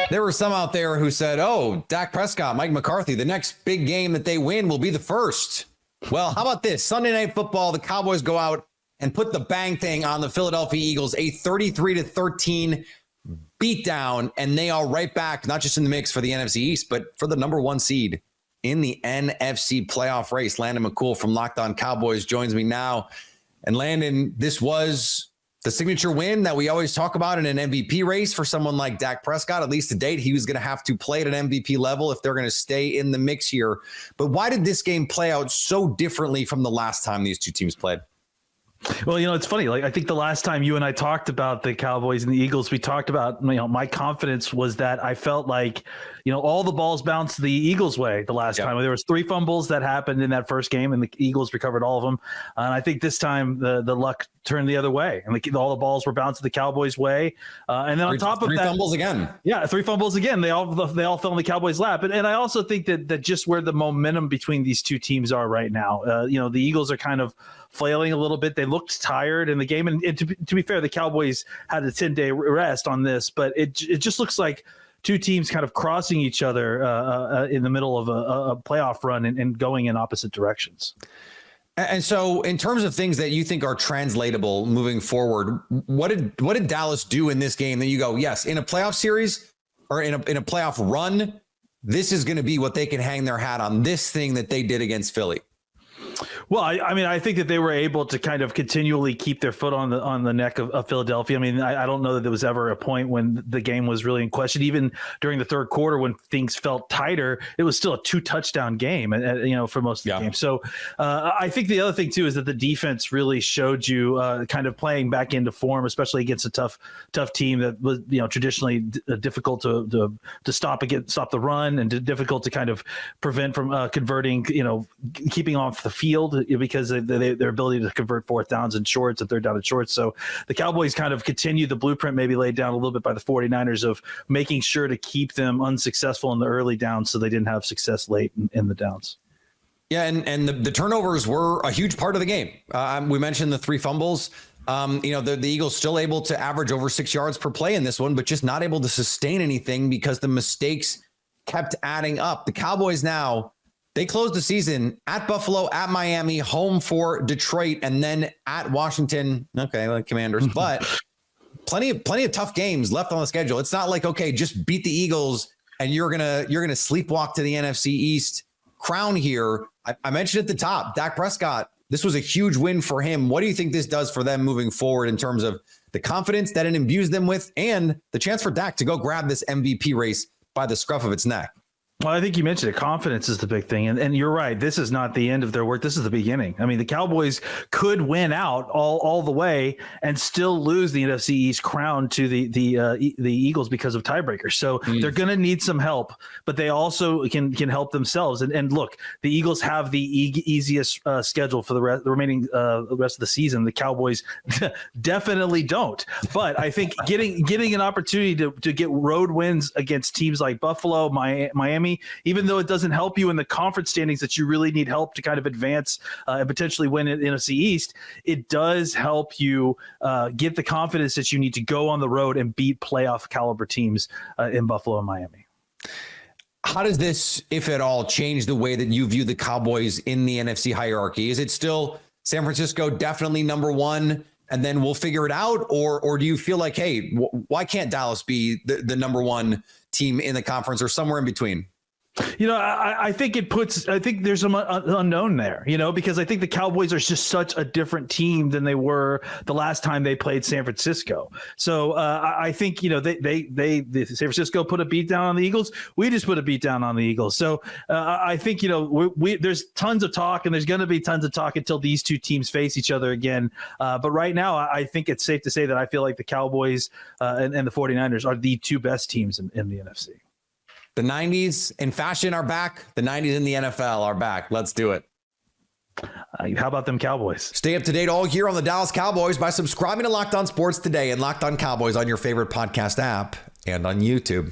There were some out there who said, oh, Dak Prescott, Mike McCarthy, the next big game that they win will be the first. Well, how about this? Sunday Night Football, the Cowboys go out and put the bang thing on the Philadelphia Eagles, a 33-13 beatdown, and they are right back, not just in the mix for the NFC East, but for the number one seed in the NFC playoff race. Landon McCool from Locked On Cowboys joins me now. And Landon, this was the signature win that we always talk about in an MVP race for someone like Dak Prescott. At least to date, he was going to have to play at an MVP level if they're going to stay in the mix here. But why did this game play out so differently from the last time these two teams played? Well, it's funny. Like, I think the last time you and I talked about the Cowboys and the Eagles, we talked about, my confidence was that I felt like, all the balls bounced the Eagles' way the last time. There was 3 fumbles that happened in that first game, and the Eagles recovered all of them. And I think this time the luck turned the other way, and all the balls were bounced the Cowboys' way. And then on top of that, 3 fumbles again. Yeah, 3 fumbles again. They all fell in the Cowboys' lap. And I also think that just where the momentum between these two teams are right now, the Eagles are kind of flailing a little bit. They looked tired in the game, and to be fair, the Cowboys had a 10-day rest on this, but it just looks like two teams kind of crossing each other in the middle of a playoff run and going in opposite directions. And so in terms of things that you think are translatable moving forward, what did Dallas do in this game that you go, yes, in a playoff series or in a playoff run, this is going to be what they can hang their hat on, this thing that they did against Philly? Well, I think that they were able to kind of continually keep their foot on the neck of Philadelphia. I don't know that there was ever a point when the game was really in question. Even during the third quarter, when things felt tighter, it was still a 2-touchdown game, for most of the game. So I think the other thing too is that the defense really showed you kind of playing back into form, especially against a tough team that was traditionally difficult to stop the run, and difficult to kind of prevent from converting, keeping off the field because of their ability to convert fourth downs and shorts and third down and shorts. So the Cowboys kind of continue the blueprint maybe laid down a little bit by the 49ers of making sure to keep them unsuccessful in the early downs so they didn't have success late in the downs. Yeah, and the turnovers were a huge part of the game. We mentioned the 3 fumbles. The Eagles still able to average over 6 yards per play in this one, but just not able to sustain anything because the mistakes kept adding up. The Cowboys now, they closed the season at Buffalo, at Miami, home for Detroit, and then at Washington. Okay, like Commanders, but plenty of tough games left on the schedule. It's not like, okay, just beat the Eagles and you're gonna sleepwalk to the NFC East crown here. I mentioned at the top, Dak Prescott. This was a huge win for him. What do you think this does for them moving forward in terms of the confidence that it imbues them with, and the chance for Dak to go grab this MVP race by the scruff of its neck? Well, I think you mentioned it. Confidence is the big thing. And you're right. This is not the end of their work. This is the beginning. The Cowboys could win out all the way and still lose the NFC East crown to the Eagles because of tiebreakers. So they're going to need some help, but they also can help themselves. And look, the Eagles have the easiest schedule for the remaining rest of the season. The Cowboys definitely don't. But I think getting an opportunity to get road wins against teams like Buffalo, Miami, even though it doesn't help you in the conference standings that you really need help to kind of advance and potentially win in NFC East, it does help you get the confidence that you need to go on the road and beat playoff caliber teams in Buffalo and Miami. How does this, if at all, change the way that you view the Cowboys in the NFC hierarchy? Is it still San Francisco definitely number one, and then we'll figure it out? Or do you feel like, hey, why can't Dallas be the number one team in the conference, or somewhere in between? I think there's some unknown there, because I think the Cowboys are just such a different team than they were the last time they played San Francisco. So I think, they San Francisco put a beat down on the Eagles. We just put a beat down on the Eagles. So I think, there's tons of talk, and there's going to be tons of talk until these two teams face each other again. But right now, I think it's safe to say that I feel like the Cowboys and the 49ers are the two best teams in the NFC. The 90s in fashion are back. The 90s in the NFL are back. Let's do it. How about them Cowboys? Stay up to date all year on the Dallas Cowboys by subscribing to Locked On Sports today and Locked On Cowboys on your favorite podcast app and on YouTube.